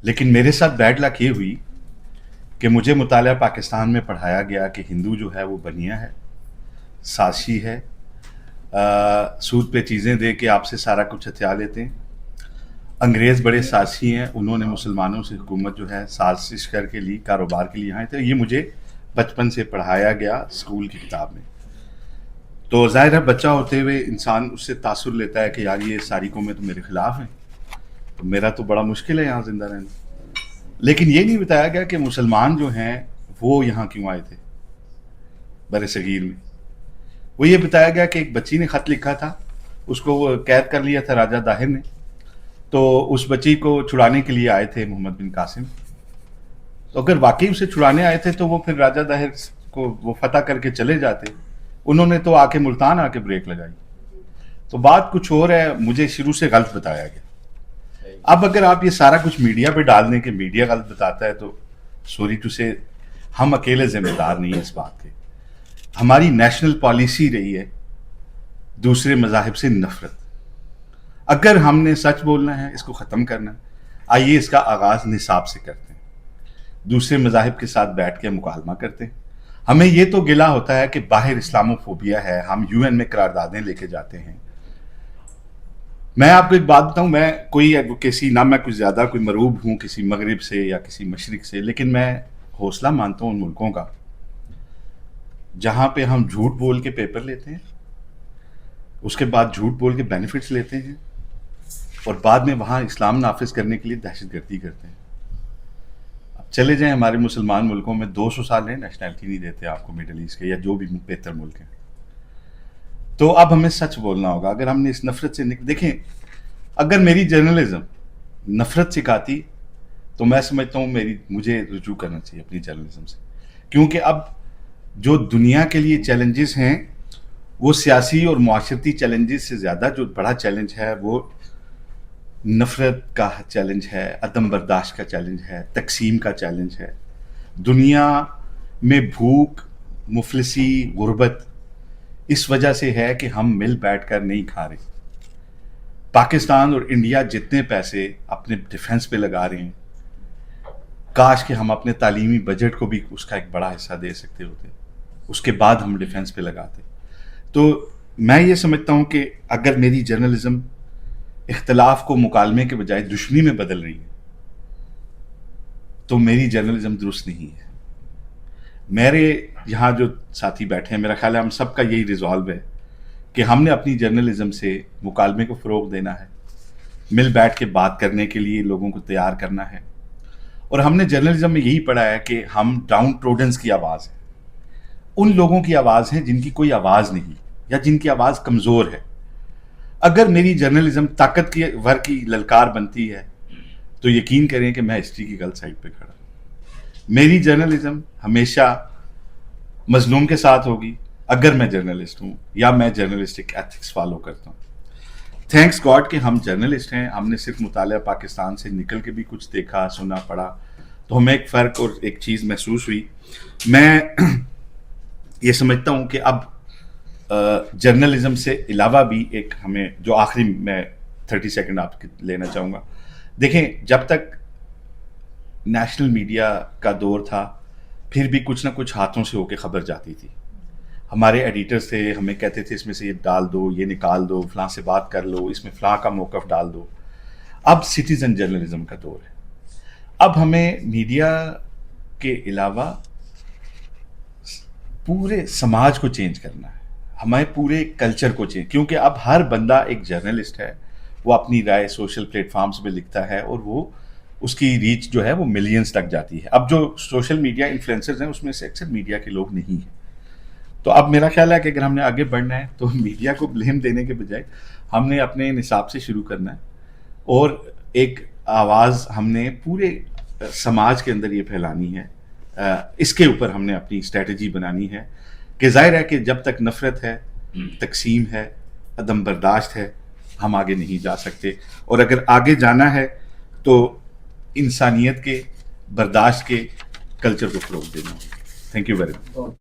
لیکن میرے ساتھ بیڈ لک یہ ہوئی کہ مجھے مطالعہ پاکستان میں پڑھایا گیا کہ ہندو جو ہے وہ بنیا ہے، سازشی ہے، سود پہ چیزیں دے کے آپ سے سارا کچھ ہتھیا لیتے ہیں۔ انگریز بڑے سازشی ہیں، انہوں نے مسلمانوں سے حکومت جو ہے سازش کر کے لی، کاروبار کے لیے آئے تھے۔ یہ مجھے بچپن سے پڑھایا گیا اسکول کی کتاب میں۔ تو ظاہر ہے بچہ ہوتے ہوئے انسان اس سے تاثر لیتا ہے کہ یار یہ ساری قومیں تو میرے خلاف ہیں، تو میرا تو بڑا مشکل ہے یہاں زندہ رہنا۔ لیکن یہ نہیں بتایا گیا کہ مسلمان جو ہیں وہ یہاں کیوں آئے تھے بر صغیر میں۔ وہ یہ بتایا گیا کہ ایک بچی نے خط لکھا تھا، اس کو وہ قید کر لیا تھا راجہ داہر نے، تو اس بچی کو چھڑانے کے لیے آئے تھے محمد بن قاسم۔ تو اگر واقعی اسے چھڑانے آئے تھے تو وہ پھر راجہ داہر کو وہ فتح کر کے چلے جاتے، انہوں نے تو آ کے ملتان آ کے بریک لگائی۔ تو بات کچھ اور ہے، مجھے شروع سے غلط بتایا گیا۔ اب اگر آپ یہ سارا کچھ میڈیا پہ ڈال دیں کہ میڈیا غلط بتاتا ہے، تو سوری ٹو سے ہم اکیلے ذمہ دار نہیں ہیں اس بات کے۔ ہماری نیشنل پالیسی رہی ہے دوسرے مذاہب سے نفرت۔ اگر ہم نے سچ بولنا ہے، اس کو ختم کرنا ہے، آئیے اس کا آغاز نصاب سے کرتے ہیں، دوسرے مذاہب کے ساتھ بیٹھ کے مکالمہ کرتے ہیں۔ ہمیں یہ تو گلہ ہوتا ہے کہ باہر اسلامو فوبیا ہے، ہم یو این میں قراردادیں لے کے جاتے ہیں۔ میں آپ کو ایک بات بتاؤں، میں کوئی ایڈوکیسی نہ، میں کوئی زیادہ کوئی مروب ہوں کسی مغرب سے یا کسی مشرق سے، لیکن میں حوصلہ مانتا ہوں ان ملکوں کا جہاں پہ ہم جھوٹ بول کے پیپر لیتے ہیں، اس کے بعد جھوٹ بول کے بینیفٹس لیتے ہیں، اور بعد میں وہاں اسلام نافذ کرنے کے لیے دہشت گردی کرتے ہیں۔ اب چلے جائیں ہمارے مسلمان ملکوں میں 200 سال ہیں نیشنلٹی نہیں دیتے آپ کو مڈل ایسٹ کے یا جو بھی بہتر ملک ہیں۔ تو اب ہمیں سچ بولنا ہوگا۔ اگر ہم نے اس نفرت سے دیکھیں، اگر میری جرنلزم نفرت سکھاتی تو میں سمجھتا ہوں مجھے رجوع کرنا چاہیے اپنی جرنلزم سے، کیونکہ اب جو دنیا کے لیے چیلنجز ہیں وہ سیاسی اور معاشرتی چیلنجز سے زیادہ جو بڑا چیلنج ہے وہ نفرت کا چیلنج ہے، عدم برداشت کا چیلنج ہے، تقسیم کا چیلنج ہے۔ دنیا میں بھوک، مفلسی، غربت اس وجہ سے ہے کہ ہم مل بیٹھ کر نہیں کھا رہے۔ پاکستان اور انڈیا جتنے پیسے اپنے ڈیفنس پہ لگا رہے ہیں، کاش کہ ہم اپنے تعلیمی بجٹ کو بھی اس کا ایک بڑا حصہ دے سکتے ہوتے، اس کے بعد ہم ڈیفنس پہ لگاتے۔ تو میں یہ سمجھتا ہوں کہ اگر میری جرنلزم اختلاف کو مکالمے کے بجائے دشمنی میں بدل رہی ہے تو میری جرنلزم درست نہیں ہے۔ میرے یہاں جو ساتھی بیٹھے ہیں، میرا خیال ہے ہم سب کا یہی ریزالو ہے کہ ہم نے اپنی جرنلزم سے مکالمے کو فروغ دینا ہے، مل بیٹھ کے بات کرنے کے لیے لوگوں کو تیار کرنا ہے۔ اور ہم نے جرنلزم میں یہی پڑھا ہے کہ ہم ڈاؤن ٹروڈنس کی آواز ہیں، ان لوگوں کی آواز ہے جن کی کوئی آواز نہیں یا جن کی آواز کمزور ہے۔ اگر میری جرنلزم طاقت کی ور کی للکار بنتی ہے تو یقین کریں کہ میں ہسٹری کی غلط سائڈ پہ کھڑا ہوں۔ میری جرنلزم ہمیشہ مظلوم کے ساتھ ہوگی اگر میں جرنلسٹ ہوں یا میں جرنلسٹک ایتھکس فالو کرتا ہوں۔ تھینکس گاڈ کہ ہم جرنلسٹ ہیں، ہم نے صرف مطالعہ پاکستان سے نکل کے بھی کچھ دیکھا، سنا، پڑھا، تو ہمیں ایک فرق اور ایک چیز محسوس ہوئی۔ میں یہ سمجھتا ہوں کہ اب جرنلزم سے علاوہ بھی ایک ہمیں جو آخری میں 30 سیکنڈ آپ کے لینا چاہوں گا، دیکھیں جب تک نیشنل میڈیا کا دور تھا پھر بھی کچھ نہ کچھ ہاتھوں سے ہو کے خبر جاتی تھی۔ ہمارے ایڈیٹرز تھے، ہمیں کہتے تھے اس میں سے یہ ڈال دو، یہ نکال دو، فلاں سے بات کر لو، اس میں فلاں کا موقف ڈال دو۔ اب سٹیزن جرنلزم کا دور ہے۔ اب ہمیں میڈیا کے علاوہ پورے سماج کو چینج کرنا ہے، ہمیں پورے کلچر کو چینج، کیونکہ اب ہر بندہ ایک جرنلسٹ ہے، وہ اپنی رائے سوشل پلیٹ فارمز پہ لکھتا ہے اور وہ اس کی ریچ جو ہے وہ ملینز تک جاتی ہے۔ اب جو سوشل میڈیا انفلوئنسرز ہیں اس میں سے اکثر میڈیا کے لوگ نہیں ہیں۔ تو اب میرا خیال ہے کہ اگر ہم نے آگے بڑھنا ہے تو میڈیا کو بلیم دینے کے بجائے ہم نے اپنے نصاب سے شروع کرنا ہے، اور ایک آواز ہم نے پورے سماج کے اندر یہ پھیلانی ہے۔ اس کے اوپر ہم نے اپنی اسٹریٹجی بنانی ہے کہ ظاہر ہے کہ جب تک نفرت ہے، تقسیم ہے، عدم برداشت ہے، ہم آگے نہیں جا سکتے۔ اور اگر آگے جانا ہے تو انسانیت کے، برداشت کے کلچر کو فروغ دینا ہے۔ Thank you very much.